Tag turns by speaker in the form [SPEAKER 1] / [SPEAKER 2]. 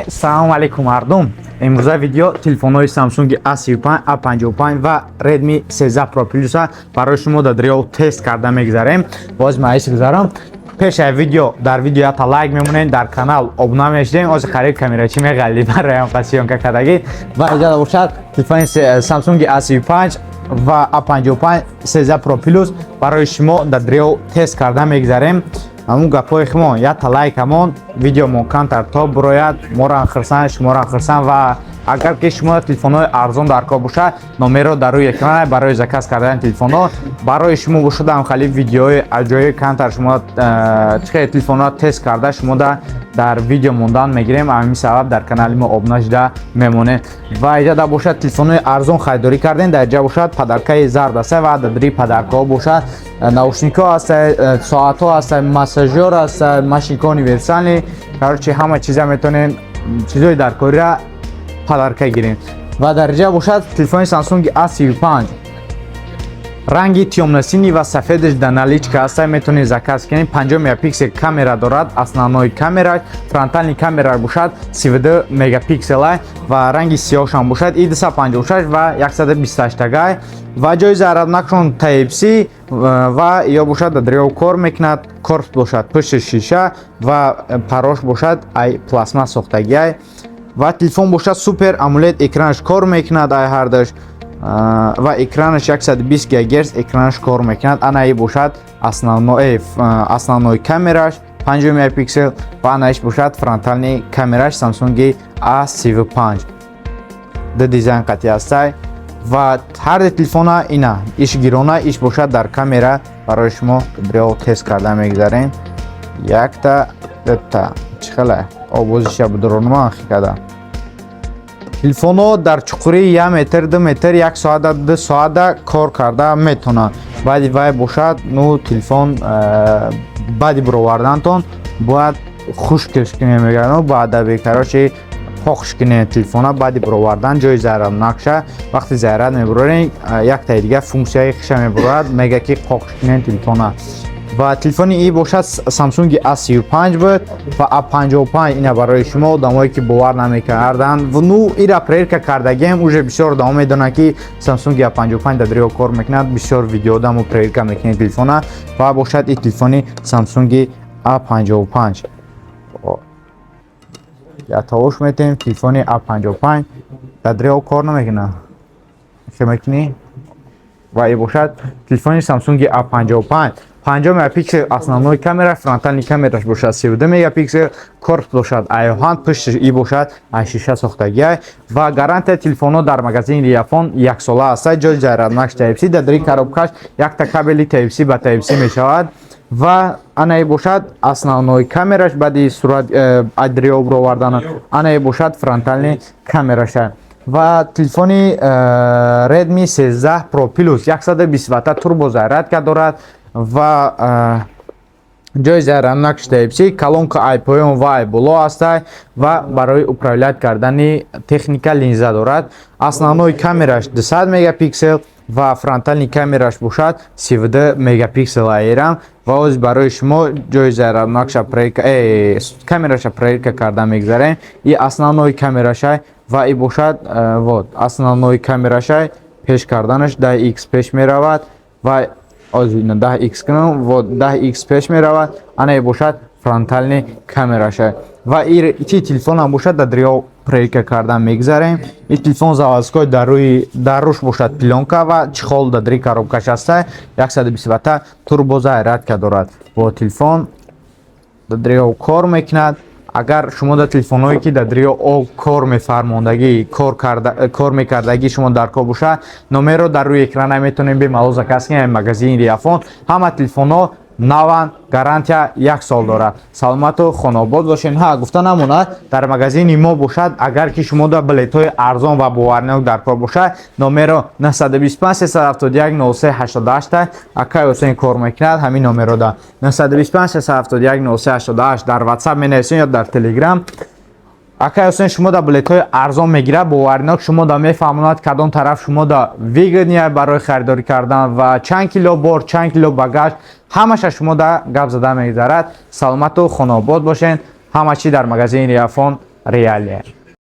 [SPEAKER 1] Салом алейкум мардум. Имрӯза видео телефонҳои Samsung A35, A55 ва Redmi 13 Pro Plus барои шумо дар риёл тест карда мегзарем. Боз маъис гузарам. Пеш аз видео дар видео ята лайк мемонен, дар канал обуна мешдем. Ози қариб камерачи меғалли бароям қасиёнка кардаги. Ва иҷоза бошад телефони Samsung A35 ва A55 13 Pro Plus барои шумо дар риёл тест карда мегзарем. Амун гапои хмо ята лайк амон видеомон камтар то бирояд, моро хирсан, шуморо хирсан ва агар ки шумо телефонҳои арзон дар кор бошад, номерро дар рӯи экран барои заказ кардани телефонҳо барои шумо бошадам хали видеои аҷоиб камтар шумо чихе телефонҳо тест карда шумо дар видео мондан мегирем. Ҳамин сабаб дар канали мо обуна шуда мемонед. Ва иҷода бошад телефонҳои арзон харидорӣ кардем. Дар иҷа бошад падаркаи зард аст ва дар дри падаркаҳо бошад наушникҳо аст, соатҳо аст, массажёр аст, машинка универсали. Короче ҳама чиза метавонем чизои даркориро падарка гирем. Ва дар иҷа бошад телефони Samsung A35 ранги тёмносини ва сафедаш дар наличка аст. Метавонед заказ кунед. 50 мегапиксел камера дорад. Основной камера, фронтальный камера бошад 32 мегапиксел ва ранги сиёҳшам бошад 256 ва 128 тагай ва ҷои заряднакшон Type-C ва ё бошад дар риёл кор мекунад. Корпус бошад пушти шиша ва парош бошад ай пластмас сохтагиай ва телефон бошад супер AMOLED экранаш кор мекунад ай ҳардаш ва экранаш 120 ГГц экранаш кор мекунад. Анаи бошад основной камераш 50 мегапиксел ва анаиш бошад фронтальный камераш Samsung A35. ду дизайн қатъи астай ва ҳар телефона ина иш гирона иш бошад дар камера барои шумо риёл тест карда мегзарем. Якта дата чихела обозиша будуронма хикада телефоно дар чуқури 1 метр 2 метр 1 соат 2 соат кор карда метавонад. баъди вай бошад ну телефон баъди бировардантон бояд хушкш кунем мегӯям баъда бекарочи похш кунем телефона баъди бировардан ҷои заряд накша. вақти заряд мебурорем якта дига функсияи хиша мебурад мега ки похш кунем телефона. ва телефони ин бошад Samsung A35 буд ва A55 ина барои шумо одамое ки бовар намекарданд. Ну ира проверка кардагем уже бисёр одам медонанд ки Samsung A55 дар риёл кор мекунад. бисёр видеодамо проверка мекунем телефона ва бошад ин телефони Samsung A55 я тавош метем телефони A55 дар риёл кор намекунад. шемекни ва ин бошад телефони Samsung A55 50 мегапиксел основной камера, фронтальный камераш бошад 32 мегапиксел, корпус бошад айоҳанд, пушти и бошад айшиша сохтагиай ва гарантия телефонҳо дар магазини Риафон 1 сола аст. ҷои заряднакш Type-C дар дри коробкаш якта кабели Type-C ба Type-C мешавад ва анаи бошад основной камераш баъди сурат адриё бировардан анаи бошад фронтальный камераша. ва телефони Redmi 13 Pro Plus 120 Вт турбо зарядка дорад ва ҷои заряднакш Type-C, колонка iPoyon ва iBolo аст ва барои управлят кардани техника линза дорад. основной камераш 200 мегапиксел ва фронтальный камераш бошад 32 мегапиксел аирам ва оз барои шумо ҷои заряднакша камераша проверка карда мегзарем. и основной камераша ва и бошад вот основной камераша пеш карданаш 10x пеш меравад ва озина 10x кунам вот 10x пеш меравад. анаи бошад фронтальный камераша ва ин телефонам бошад дар риёл проверка карда мегзарем. ин телефон заводской дар рӯш бошад пленка ва чихол дар дри коробкаш аст 120 Вт турбо зарядка дорад. бо телефон дар риёл кор мекунад. агар шумо дар телефонҳое ки дар риёл кор мефармондагӣ кор мекардагӣ шумо дар кор бошад номерро дар рӯи экрана метавонем бемалол заказ кунем. магазини Риафон ҳама телефонҳо наван гарантия 1 сол дорад. саломату хонобод бошед. гуфта намонад дар магазини мо бошад агар ки шумо дар билетҳои арзон ва боварнок дар кор бошад номерро 925 371 0388 акай ҳусейн кор мекунад. ҳамин номерро да 925 371 0388 дар WhatsApp менависем ё дар Telegram. акай ҳусейн шумо дар билетҳои арзон мегирад боварнок шумо да мефаҳмонад кадом тараф шумо да выгоднее барои харидорӣ кардан ва чанд кило бор чанд кило багаж ҳамаша шумо да гап зада мегзарад. саломату хонобод бошед. ҳама чӣ дар магазини Риафон реалия.